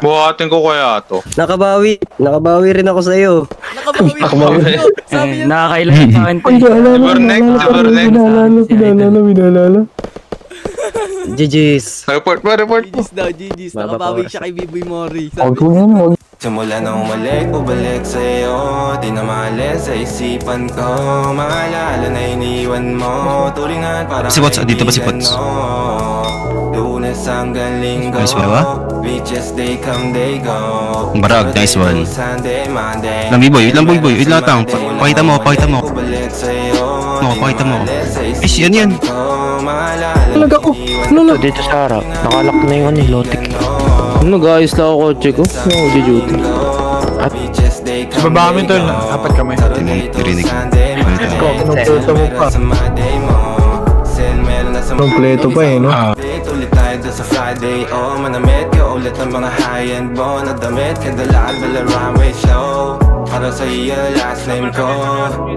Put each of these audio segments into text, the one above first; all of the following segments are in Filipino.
Buhatin ko kaya to. Nakabawi rin ako sa iyo. Nakabawi ako. Sabi niya, Nakakailan sa akin to. Binalala. GG's. Report mo. GG's daw, GG's. Nakabawi siya kay Biboy Mori. Huwag Sabi ko yan, huwag. Simula nang umalik, bubalik sa'yo. Di na maalis sa isipan ko. Maalala na iniwan mo. Turingan parang Si Pots, dito ba si Pots? Lunes hanggang linggo. Nice ba? Beaches, they come, they go. Barag, nice one. Sunday, Monday. Lang boy, wait lang boy. Wait lang tang. Pakita mo. Bubalik sa'yo. Pakita mo. Ay, yan. Talaga ko. Lala. Dito sa harap. Nakalak na yung lotik. Nag-ayos lang ako kotse ko. Yung duty. Sa baba kami tol, apat kami. Tirinig. Kinumpleto mo pa. Kinumpleto pa eh, no? Ulit tayo doon sa Friday. Oh, manamit ka ulit ang mga high-end mo. Nagdamit ka dalaan bala runway show. Para sa iyo last name ko.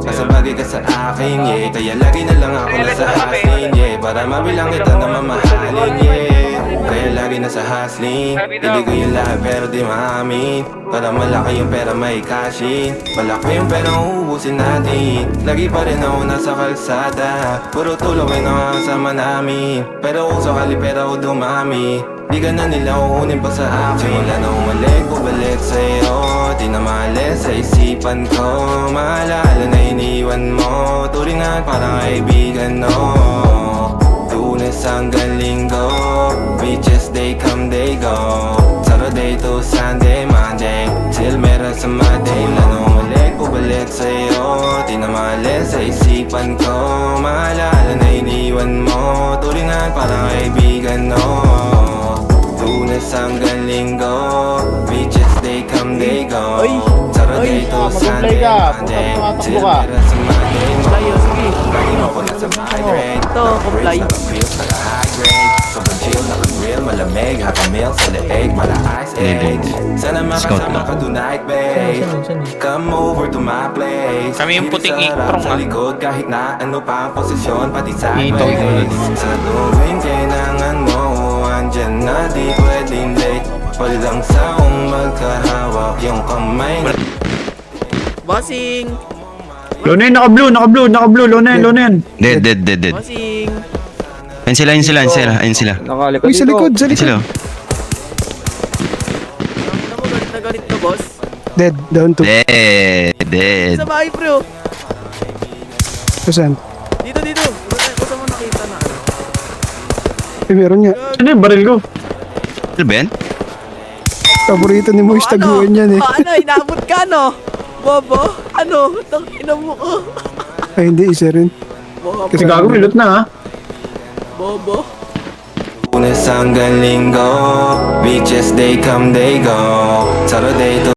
Kasabagay ka sa akin, yeah. Kaya lagi na lang ako nasa hustling, yeah. Para mabilang kita na mamahalin, yeah. Kaya lagi nasa hustling. Hindi ko yung lahat pero di maamin. Para malaki yung pera may cashin. Malaki yung pera uubusin natin. Lagi pa rin ako nasa kalsada. Puro tulong ay nakakasama namin. Pero kung sakali pera o dumami, di ka na nila uunin pa sa akin. Simula na umalik, bubalik sa'yo. Di na maalis sa isipan ko. Maalala na iniwan mo. Turingan parang kaibigan, no. Lunes hanggang linggo. Beaches, they come, they go. Saturday to Sunday, Monday. Till meron sa Monday. Simula na umalik, bubalik sa'yo. Di na maalis sa isipan ko. Maalala na iniwan mo. Turingan parang kaibigan, no. Lunes hanggang linggo. Beaches, they come, they go. Saturday to Sunday, Monday. Till meron sa Monday, sige. lagi mo ko nasa migrate. Ito, comply. Naka-feels, naka-high grade. Sobrang chill, naka-grill, malamig. Happy meal sa leeg, mala-ice eggs. Sana makasama ka tonight, babe. Come over to my place. Kami yung puting ikrong, Sa ah. likod kahit na ano pa ang posisyon, pati sideways. Sa tuwing kailangan mo, andyan na di pwedeng late. Walang saong magkahawak yung kamay na Bossing! Lonen, naka-blue, Lonen. Dead. Bossing! Ayun sila. Uy, sa likod. Ayun sila. Ano mo, galit na galit ka, boss? Dead, down to. Dead. Sa bahay, bro! Saan? Dito! Gusto mo nakita na ano? Eh, meron nga. Ano yung baril ko? Ano ba yan? Paborito ni Moise taguan yan eh. Ano, inaabot ka, no? Bobo? Ano? Tangina mo ko. Ay, hindi, isa rin. Bobo. Kasi gago, milot na ha. Bobo? Lunes hanggang linggo. Beaches, they come, they go. Saturday to